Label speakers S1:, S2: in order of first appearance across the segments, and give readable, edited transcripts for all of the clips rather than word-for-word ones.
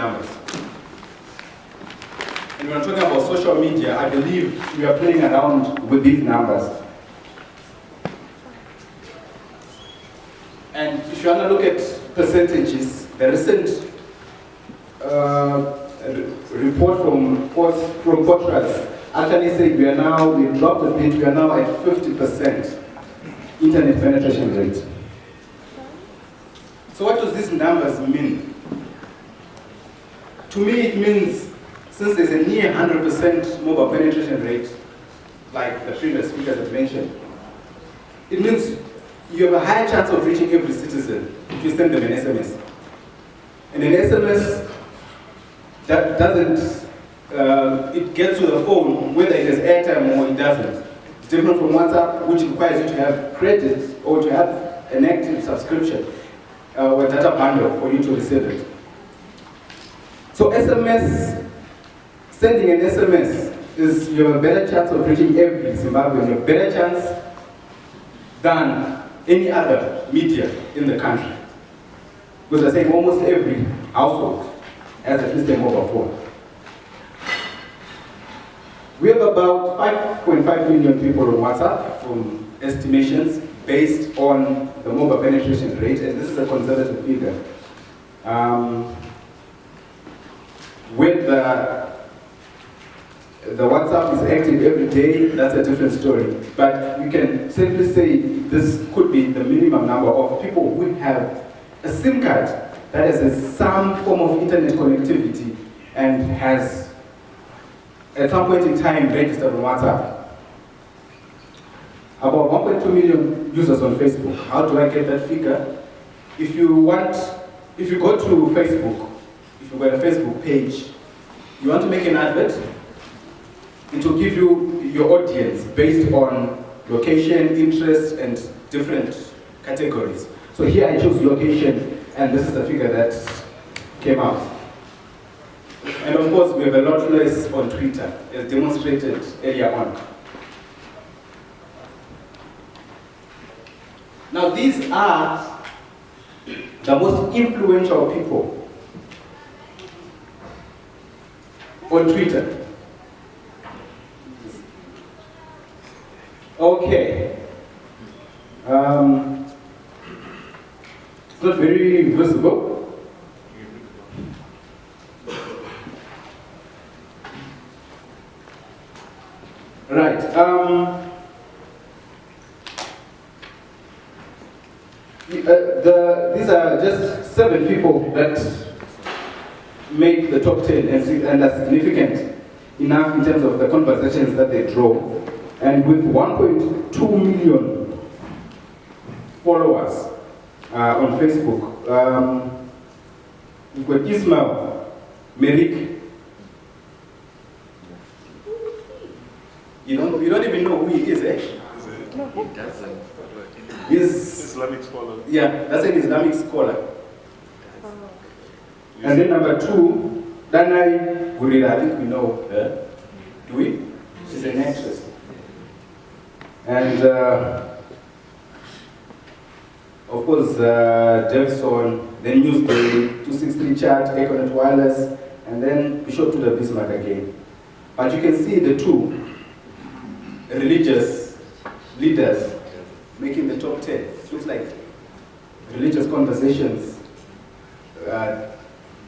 S1: numbers. And when I'm talking about social media, I believe we are playing around with these numbers. And if you want to look at percentages, the recent report from Portras actually said we dropped a bit, we are now at 50% internet penetration rate. So what does these numbers mean? To me it means, since there's a near 100% mobile penetration rate, like the previous speakers have mentioned, it means you have a higher chance of reaching every citizen if you send them an SMS. And an SMS that doesn't, it gets to the phone whether it has airtime or it doesn't. It's different from WhatsApp, which requires you to have credit or to have an active subscription or data bundle for you to receive it. So SMS, sending an SMS is, you have a better chance of reaching every Zimbabwean, you have a better chance than any other media in the country. Because I say almost every household has at least a mobile phone. We have about 5.5 million people on WhatsApp from estimations based on the mobile penetration rate, and this is a conservative figure. With the WhatsApp is active every day, that's a different story. But we can safely say this could be the minimum number of people who have a SIM card that has some form of internet connectivity and has at some point in time registered on WhatsApp. About 1.2 million users on Facebook. How do I get that figure? If you go to Facebook, if you've got a Facebook page, you want to make an advert, it will give you your audience based on location, interest, and different categories. So here I chose location, and this is the figure that came out. And of course, we have a lot less on Twitter, as demonstrated earlier on. Now, these are the most influential people on Twitter. Okay. It's not very visible. Right. These are just 7 people that make the top 10 and are significant enough in terms of the conversations that they draw. And with 1.2 million followers on Facebook, we've got Ismail Merik. You don't even know who he is, eh?
S2: No, he doesn't.
S1: He's
S3: Islamic scholar.
S1: Yeah, that's an Islamic scholar. And then number 2, Danai Gurira, I think we know her. Do we? She's an actress. And of course, Jefferson, then Newsday, 263 Chat, Econet Wireless, and then Bishop to the Bismarck again. But you can see the 2 religious leaders making the top 10. It looks like religious conversations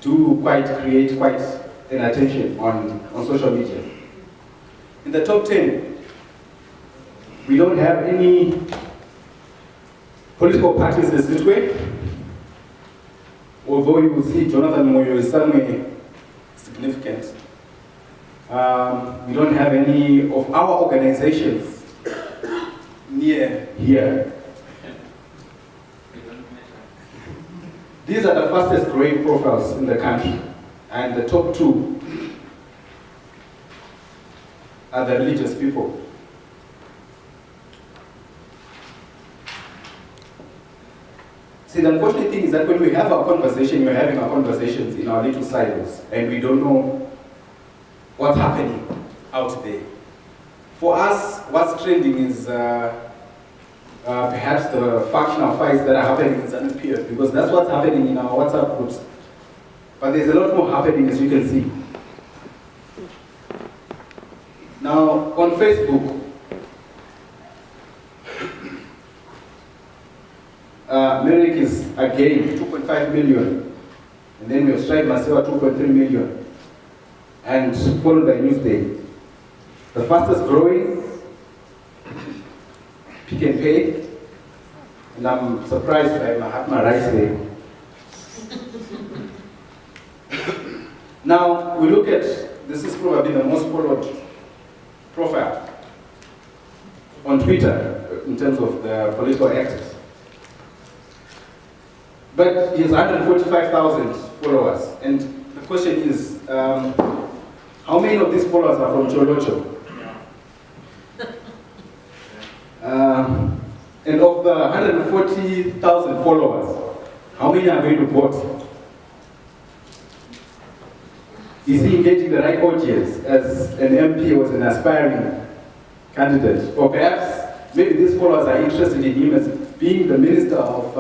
S1: do create quite an attention on social media. In the top 10, we don't have any political parties this way, although you will see Jonathan Moyo is somewhere significant. We don't have any of our organizations near here. These are the fastest growing profiles in the country, and the top 2 are the religious people. See, the unfortunate thing is that when we have our conversation, we're having our conversations in our little silos, and we don't know what's happening out there. For us, what's trending is perhaps the factional fights that are happening in Zanu-PF, because that's what's happening in our WhatsApp groups. But there's a lot more happening, as you can see. Now, on Facebook, Merrick is again 2.5 million. And then we have Strike Masewa 2.3 million. And followed by Newsday. The fastest growing, Pick and Pay. And I'm surprised by Mahatma Rice there. Now, we look at, this is probably the most followed profile on Twitter in terms of the political actors. But he has 145,000 followers. And the question is, how many of these followers are from Cholocho? And of the 140,000 followers, how many are going to vote? Is he engaging the right audience as an MP or as an aspiring candidate? Or perhaps maybe these followers are interested in him as being the Minister of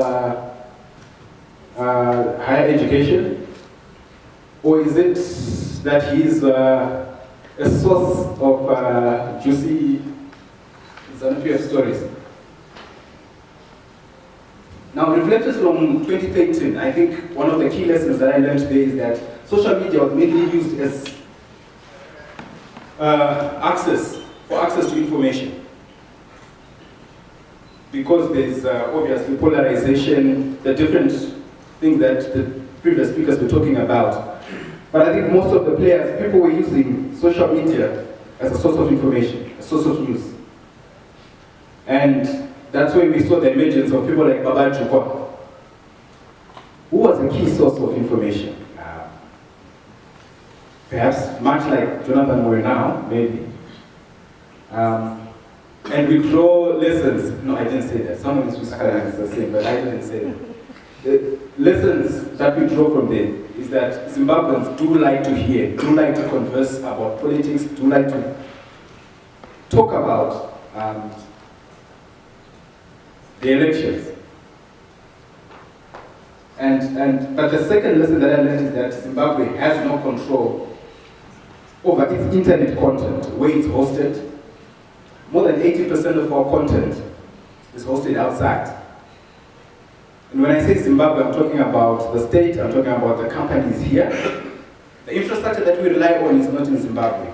S1: Higher Education? Or is it that he's a source of juicy Zanu-PF stories? Now, reflections from 2013, I think one of the key lessons that I learned today is that social media was mainly used as access to information. Because there's obviously polarization, the different things that the previous speakers were talking about. But I think most of the players, people were using social media as a source of information, a source of news. And that's when we saw the emergence of people like Baba Chukwa, who was a key source of information. Perhaps much like Jonathan Moore now, maybe. And we draw lessons. No, I didn't say that. Someone is whispering it's the same, but I didn't say that. The lessons that we draw from them is that Zimbabweans do like to hear, do like to converse about politics, do like to talk about the elections. But the second lesson that I learned is that Zimbabwe has no control over its internet content, where it's hosted. More than 80% of our content is hosted outside. And when I say Zimbabwe, I'm talking about the state, I'm talking about the companies here. The infrastructure that we rely on is not in Zimbabwe.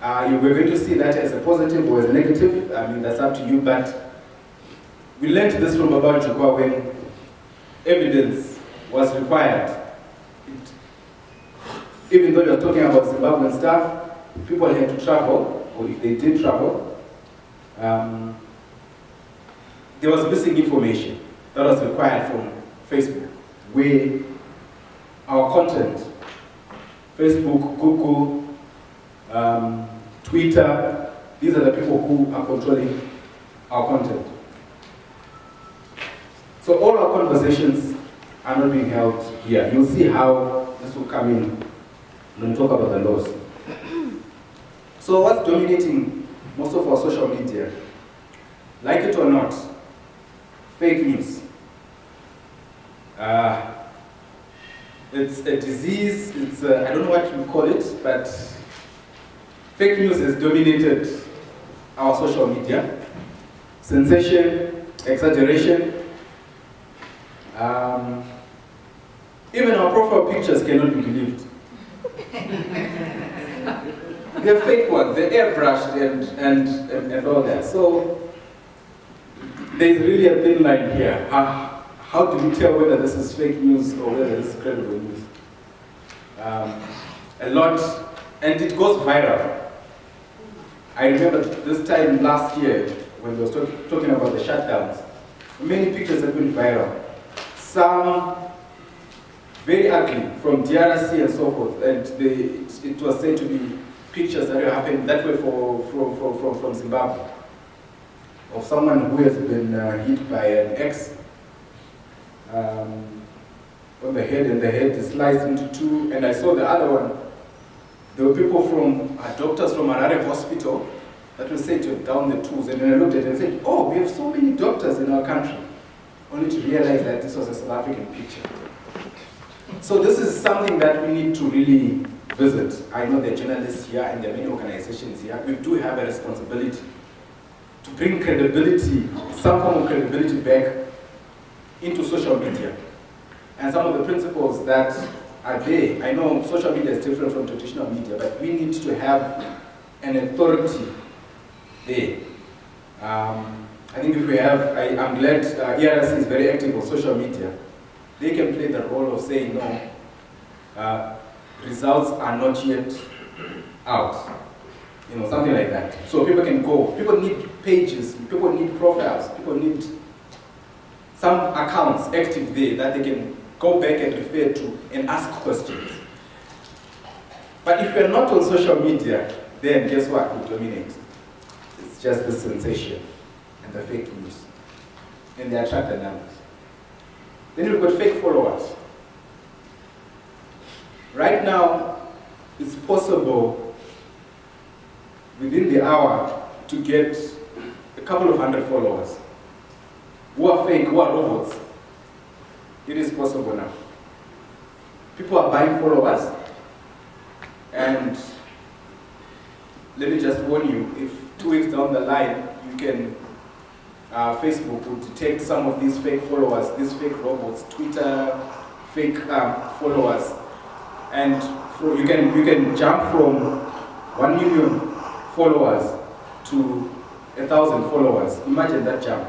S1: We're going to see that as a positive or as a negative. I mean, that's up to you, but we learned this from Baba Chukwa when evidence was required. Even though you're talking about Zimbabwean stuff, people had to travel, or if they did travel, there was missing information that was required from Facebook, where our content, Facebook, Google, Twitter, these are the people who are controlling our content. So all our conversations are not being held here. You'll see how this will come in when we talk about the laws. So what's dominating most of our social media? Like it or not, fake news. It's a disease, I don't know what you call it, but fake news has dominated our social media. Sensation, exaggeration. Even our profile pictures cannot be believed. They're fake ones, they're airbrushed and all that. So there's really a thin line here. How do we tell whether this is fake news or whether this is credible news? A lot, and it goes viral. I remember this time last year when we were talking about the shutdowns, many pictures have been viral. Some very ugly from DRC and so forth, and it was said to be pictures that were happening that way from Zimbabwe, of someone who has been hit by an axe on the head, and the head is sliced into two. And I saw the other one. There were people from doctors from Harare hospital that were said to have down the tools, and then I looked at it and said, "Oh, we have so many doctors in our country," only to realize that this was a South African picture. So this is something that we need to really visit. I know there are journalists here and there are many organizations here. We do have a responsibility to bring credibility, some form of credibility back into social media. And some of the principles that are there, I know social media is different from traditional media, but we need to have an authority there. I think if we have, I'm glad ERC is very active on social media. They can play the role of saying, no, results are not yet out. You know, something like that. So people can go. People need pages, people need profiles, people need some accounts active there that they can go back and refer to and ask questions. But if you're not on social media, then guess what will dominate? It's just the sensation and the fake news. And they attract the numbers. Then you've got fake followers. Right now, it's possible within the hour to get a couple of hundred followers who are fake, who are robots. It is possible now. People are buying followers, and let me just warn you, if 2 weeks down the line, you can, Facebook will detect some of these fake followers, these fake robots, Twitter, fake followers, and you can jump from 1 million followers to 1,000 followers. Imagine that jump.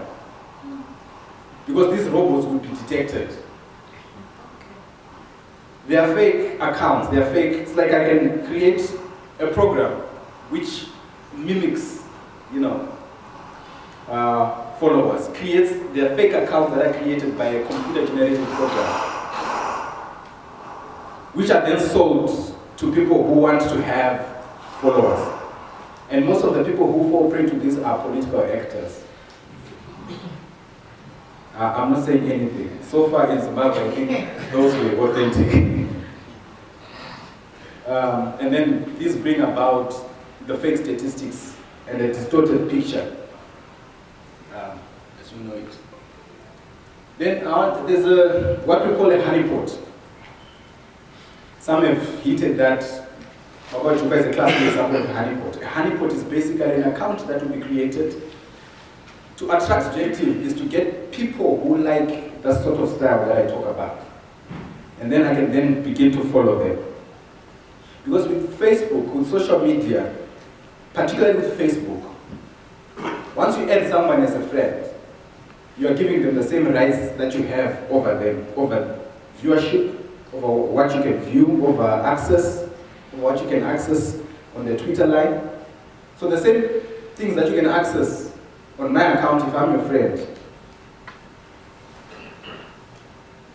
S1: Because these robots would be detected. They are fake accounts, they are fake. It's like I can create a program which mimics, followers, creates their fake accounts that are created by a computer-generated program, which are then sold to people who want to have followers. And most of the people who fall prey to this are political actors. I'm not saying anything. So far in Zimbabwe, I think those were authentic. And then these bring about the fake statistics and a distorted picture, as you know it. Then there's what we call a honeypot. Some have hinted that Babajuka is a classic example of a honeypot. A honeypot is basically an account that will be created to attract objective, is to get people who like that sort of style that I talk about. And then I can then begin to follow them. Because with Facebook, with social media, particularly with Facebook, once you add someone as a friend, you are giving them the same rights that you have over them, over viewership, over what you can view, over access, over what you can access on the Twitter line. So the same things that you can access on my account if I'm your friend,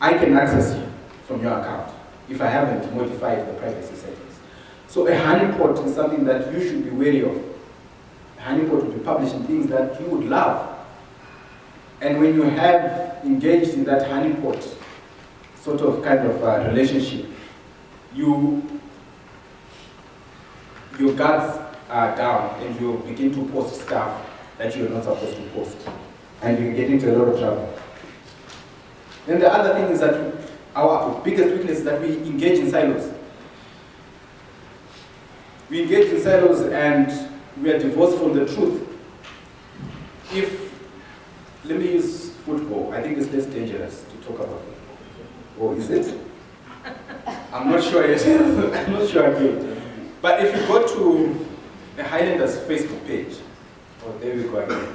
S1: I can access you from your account if I haven't modified the privacy settings. So a honeypot is something that you should be wary of. A honeypot will be publishing things that you would love. And when you have engaged in that honeypot sort of kind of relationship, your guards are down and you begin to post stuff that you're not supposed to post. And you get into a lot of trouble. Then the other thing is that our biggest weakness is that we engage in silos. We engage in silos and we are divorced from the truth. Let me use football. I think it's less dangerous to talk about football. Or is it? I'm not sure yet. I'm not sure again. But if you go to the Highlanders Facebook page, there we go again.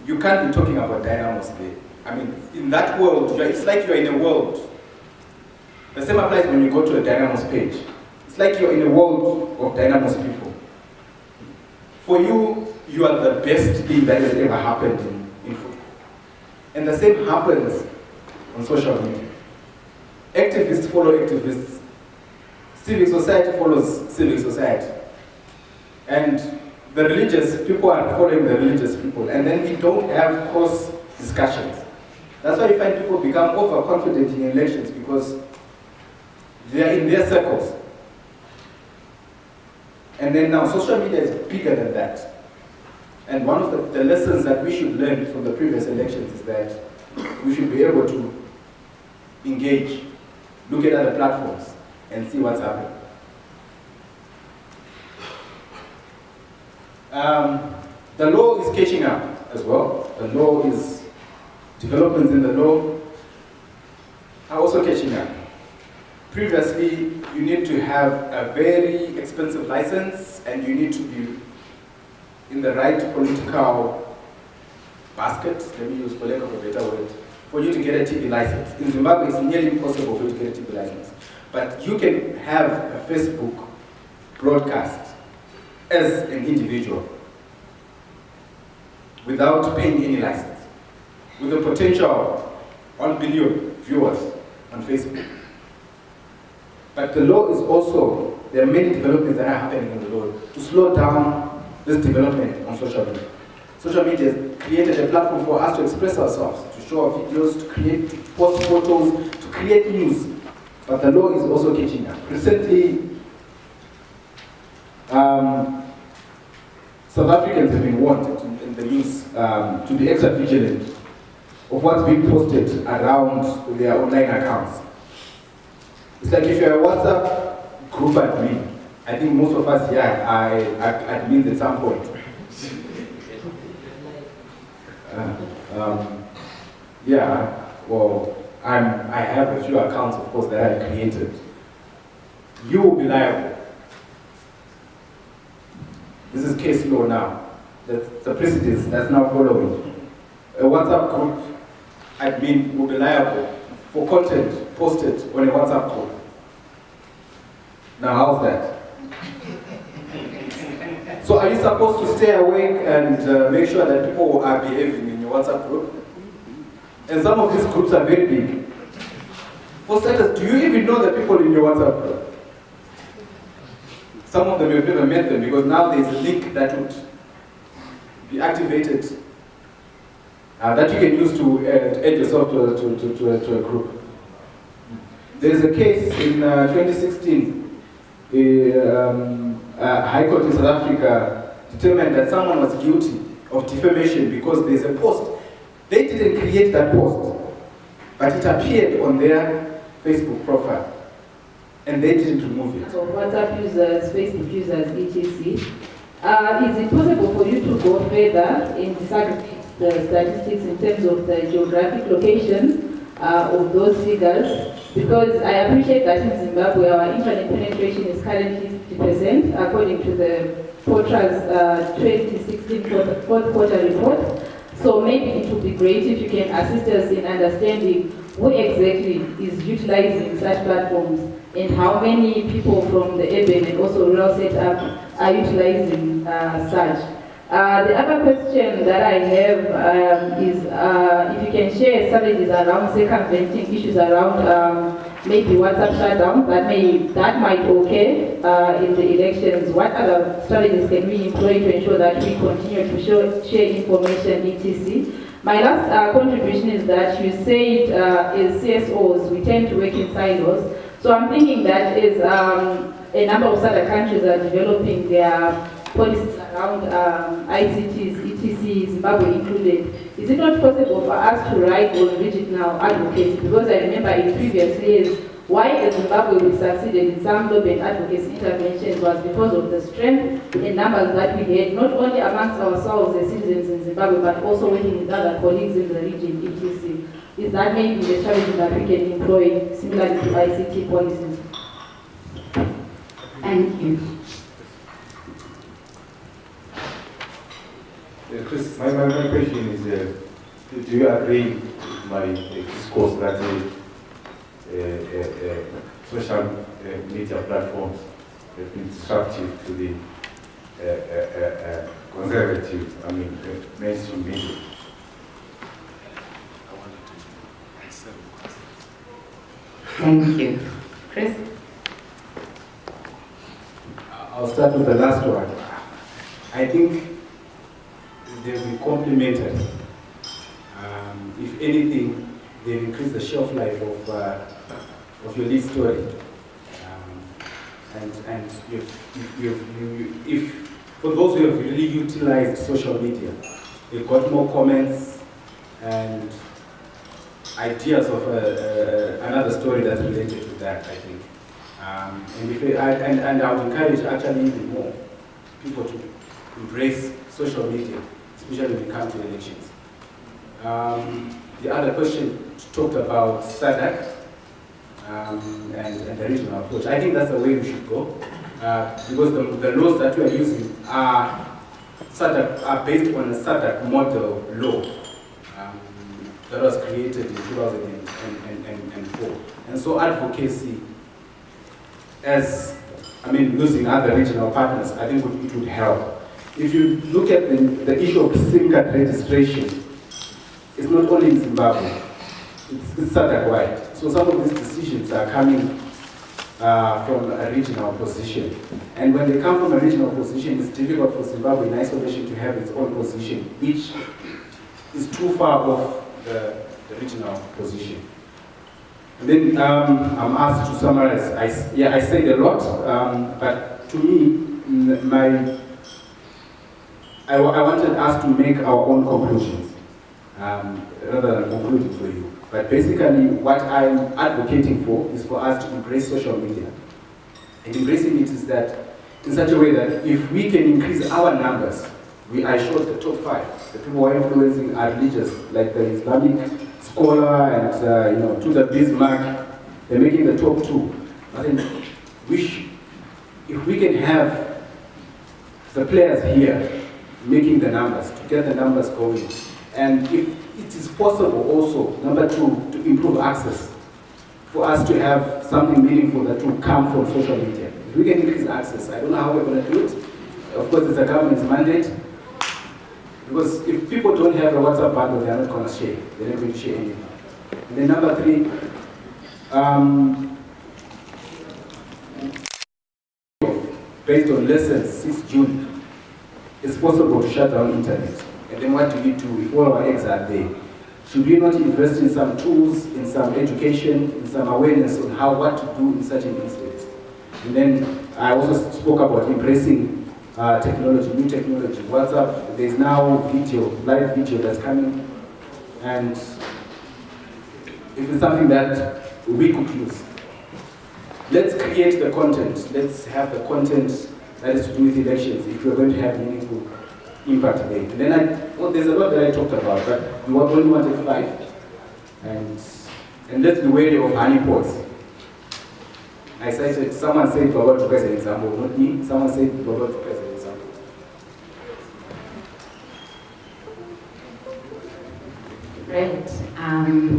S1: You can't be talking about dynamos there. I mean, in that world, it's like you're in a world. The same applies when you go to a dynamos page. It's like you're in a world of dynamos people. For you, you are the best thing that has ever happened in football. And the same happens on social media. Activists follow activists. Civic society follows civic society. And the religious people are following the religious people. And then we don't have cross discussions. That's why you find people become overconfident in elections, because they are in their circles. And then now social media is bigger than that. And one of the lessons that we should learn from the previous elections is that we should be able to engage look at other platforms and see what's happening. The law is catching up as well. Developments in the law are also catching up. Previously, you need to have a very expensive license and you need to be in the right political basket, let me use for lack of a better word, for you to get a TV license. In Zimbabwe, it's nearly impossible for you to get a TV license. But you can have a Facebook broadcast as an individual without paying any license, with a potential 1 billion viewers on Facebook. But the law is also, there are many developments that are happening in the law to slow down this development on social media. Social media has created a platform for us to express ourselves, to show our videos, to post photos, to create news. But the law is also catching up. Recently, South Africans have been warned in the news to be extra vigilant of what's being posted around their online accounts. It's like if you're a WhatsApp group admin, I think most of us here are admins at some point. Yeah, well, I have a few accounts, of course, that I created. You will be liable. This is case law now. That's the precedence that's now following. A WhatsApp group admin will be liable for content posted on a WhatsApp group. Now, how's that? So are you supposed to stay awake and make sure that people are behaving in your WhatsApp group? And some of these groups are very big. For starters, do you even know the people in your WhatsApp group? Some of them you've never met them because now there's a link that would be activated that you can use to add yourself to a group. There's a case in 2016. High Court in South Africa determined that someone was guilty of defamation because there's a post. They didn't create that post, but it appeared on their Facebook profile, and they didn't remove it.
S3: So WhatsApp users, Facebook users, etc. Is it possible for you to go further in disaggregate the statistics in terms of the geographic location of those figures? Because I appreciate that in Zimbabwe our internet penetration is currently 50% according to the Portra's 2016 fourth quarter report. So maybe it would be great if you can assist us in understanding who exactly is utilizing such platforms and how many people from the urban and also rural setup are utilizing such. The other question that I have is if you can share strategies around circumventing issues around maybe WhatsApp shutdown that might occur in the elections. What other strategies can we employ to ensure that we continue to share information, etc.? My last contribution is that you said as CSOs we tend to work in silos. So I'm thinking that as a number of other countries are developing their policies around ICTs, etc., Zimbabwe included, is it not possible for us to ride on regional advocacy? Because I remember in previous years, why Zimbabwe we succeeded in some lobbying advocacy interventions was because of the strength in numbers that we had, not only amongst ourselves as citizens in Zimbabwe, but also working with other colleagues in the region, etc. Is that maybe the strategy that we can employ similarly to ICT policies? Thank you.
S4: Chris, my question is, do you agree with my discourse that social media platforms have been disruptive to the conservative, mainstream media?
S3: Thank you. Chris?
S1: I'll start with the last one. I think they'll be complementary. If anything, they've increased the shelf life of your lead story. And if for those who have really utilized social media, they've got more comments and ideas of another story that's related to with that, I think. And I would encourage actually even more people to embrace social media, especially when it comes to elections. The other question talked about SADC and the regional approach. I think that's the way we should go, because the laws that we are using are based on a SADC model law that was created in 2004. And so advocacy, using other regional partners, I think it would help. If you look at the issue of SIM card registration, it's not only in Zimbabwe, it's SADC-wide. So some of these decisions are coming from a regional position. And when they come from a regional position, it's difficult for Zimbabwe in isolation to have its own position, which is too far off the regional position. And then I'm asked to summarize. I said a lot, but to me, I wanted us to make our own conclusions rather than concluding for you. But basically, what I'm advocating for is for us to embrace social media. And embracing it is that in such a way that if we can increase our numbers, I showed the top 5. The people who are influencing are religious, like the Islamic scholar and to the Bismarck. They're making the top 2. I think if we can have the players here making the numbers, to get the numbers going, and if it is possible also, number 2, to improve access, for us to have something meaningful that will come from social media. If we can increase access, I don't know how we're going to do it. Of course, it's a government's mandate. Because if people don't have a WhatsApp bundle, they're not going to share. They're not going to share anything. And then number 3, based on lessons 6 June, it's possible to shut down internet. And then what do we do if all our eggs are there? Should we not invest in some tools, in some education, in some awareness on what to do in such an instance? And then I also spoke about embracing technology, new technology. WhatsApp, there's now live video that's coming. And if it's something that we could use, let's create the content. Let's have the content that is to do with elections if we're going to have meaningful impact there. And then there's a lot that I talked about, but we only wanted 5. And let's be wary of honeypots. I cited, someone said Babaluka as an example, not me. Someone said Babaluka as an example.
S5: Right.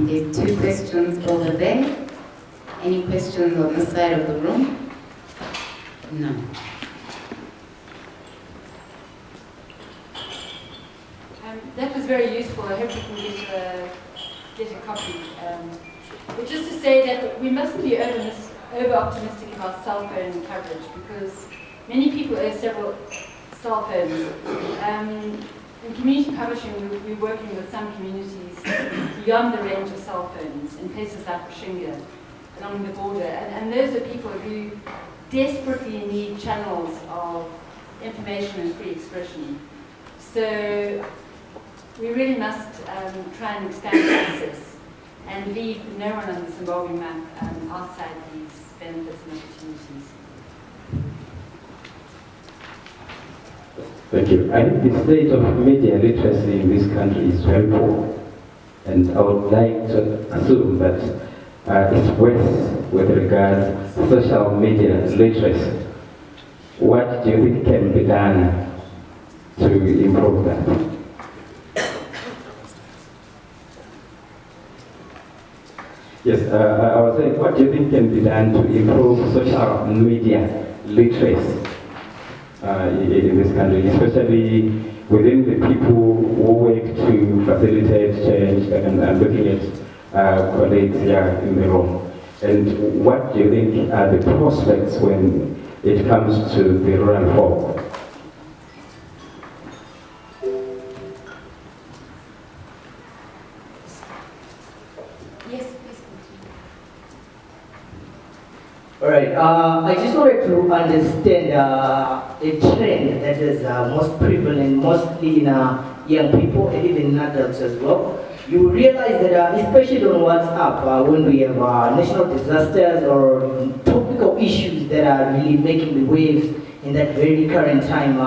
S5: There's 2 questions over there. Any questions on the side of the room? No.
S6: That was very useful. I hope you can get a copy. But just to say that we mustn't be over-optimistic about cell phone coverage, because many people own several cell phones. In community publishing, we're working with some communities beyond the range of cell phones in places like Rushinga, along the border. And those are people who desperately need channels of information and free expression. So we really must try and expand access and leave no one on the Zimbabwe map outside these benefits and opportunities.
S7: Thank you. I think the state of media literacy in this country is very poor, and I would like to assume that it's worse with regards to social media literacy. What do you think can be done to improve that? Yes, I was saying, what do you think can be done to improve social media literacy in this country, especially within the people who work to facilitate change and looking at colleagues here in the room? And what do you think are the prospects when it comes to the rural folk?
S8: All right, I just wanted to understand a trend that is most prevalent, mostly in young people and even in adults as well. you realize that especially on WhatsApp, when we have national disasters or topical issues that are really making the waves in that very current time,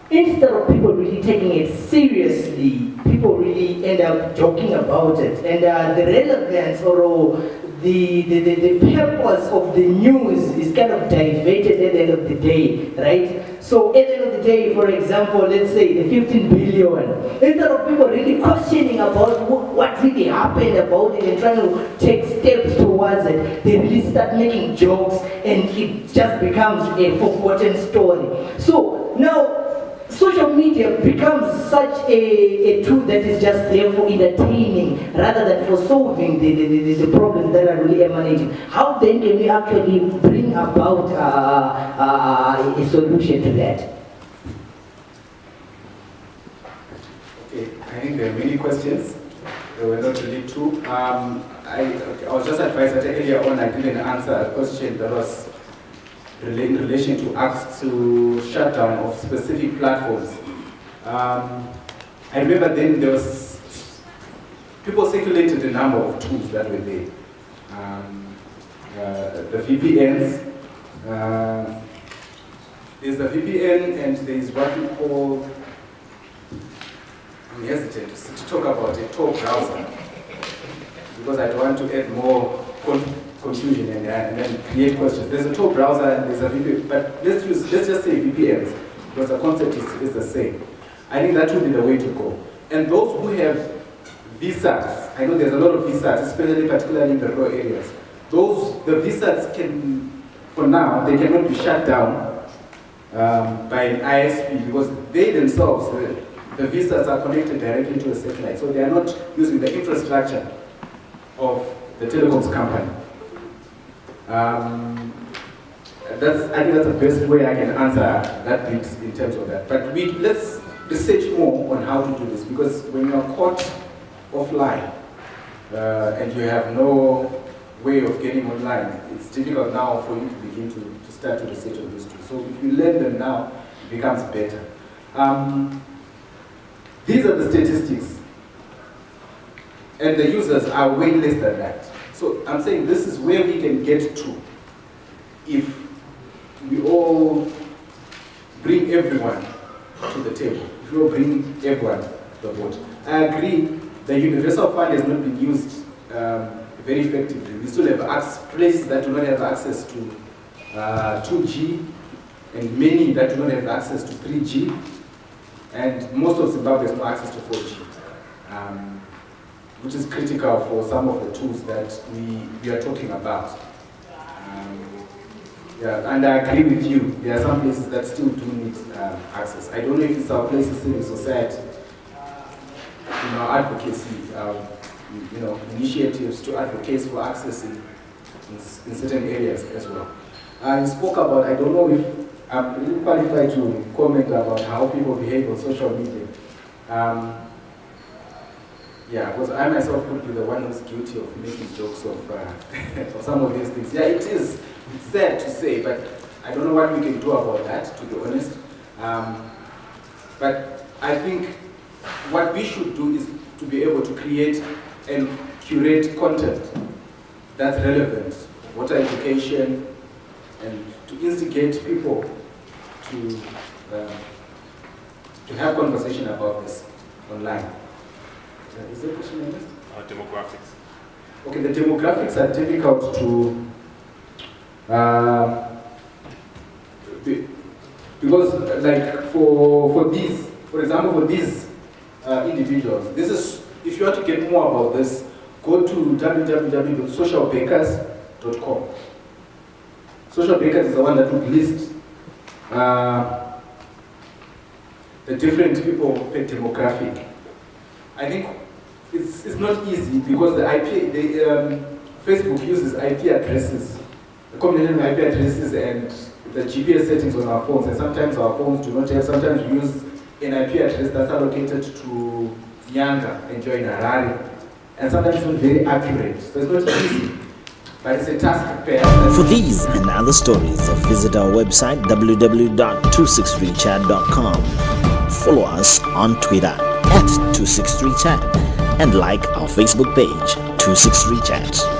S8: instead of people really taking it seriously, people really end up joking about it. And the relevance or the purpose of the news is kind of diverted at the end of the day, right? So at the end of the day, for example, let's say the 15 billion, instead of people really questioning about what really happened about it and trying to take steps towards it, they really start making jokes and it just becomes a forgotten story. So now, social media becomes such a tool that is just there for entertaining rather than for solving the problems that are really emanating. How then can we actually bring about a solution to that?
S1: Okay, I think there are many questions. There were not really two. I was just advised that earlier on I didn't answer a question that was in relation to acts to shutdown of specific platforms. I remember then there was, people circulated a number of tools that were there. The VPNs, there's the VPN and there's what we call, I'm hesitant to talk about a Tor browser because I don't want to add more confusion and then create questions. There's a Tor browser and there's a VPN, but let's just say VPNs because the concept is the same. I think that would be the way to go. And those who have VSATs, I know there's a lot of VSATs, especially particularly in the rural areas. The VSATs can, for now, they cannot be shut down by an ISP because they themselves, the VSATs are connected directly to a satellite, so they are not using the infrastructure of the telecoms company. I think that's the best way I can answer that bit in terms of that. But let's research more on how to do this, because when you're caught offline and you have no way of getting online, it's difficult now for you to begin to start to research on these tools. So if you learn them now, it becomes better. These are the statistics, and the users are way less than that. So I'm saying this is where we can get to if we all bring everyone to the table, if we all bring everyone to the boat. I agree the universal fund has not been used very effectively. We still have places that do not have access to 2G and many that do not have access to 3G, and most of Zimbabwe has no access to 4G. Which is critical for some of the tools that we are talking about. Yeah, and I agree with you. There are some places that still do need access. I don't know if it's our place in civil society, advocacy, initiatives to advocate for access in certain areas as well. You spoke about, I don't know if I'm really qualified to comment about how people behave on social media. Yeah, because I myself could be the one who's guilty of making jokes of some of these things. Yeah, it's sad to say, but I don't know what we can do about that, to be honest. But I think what we should do is to be able to create and curate content that's relevant, water education, and to instigate people to have conversation about this online. Is there a question on this?
S9: Demographics.
S1: Okay, the demographics are difficult to because, like, for these, for example, for these individuals, this is, if you want to get more about this, go to www.socialbakers.com. Social Bakers is the one that would list the different people per demographic. I think it's not easy because the Facebook uses IP addresses, the combination of IP addresses and the GPS settings on our phones, and sometimes our phones do not have. Sometimes we use an IP address that's allocated to Nyanga and Joy Harare, and sometimes it's not very accurate. So it's not easy, but it's a task prepared.
S10: For these and other stories, visit our website www.263chat.com. Follow us on Twitter @263chat. and like our Facebook page, 263 Chat.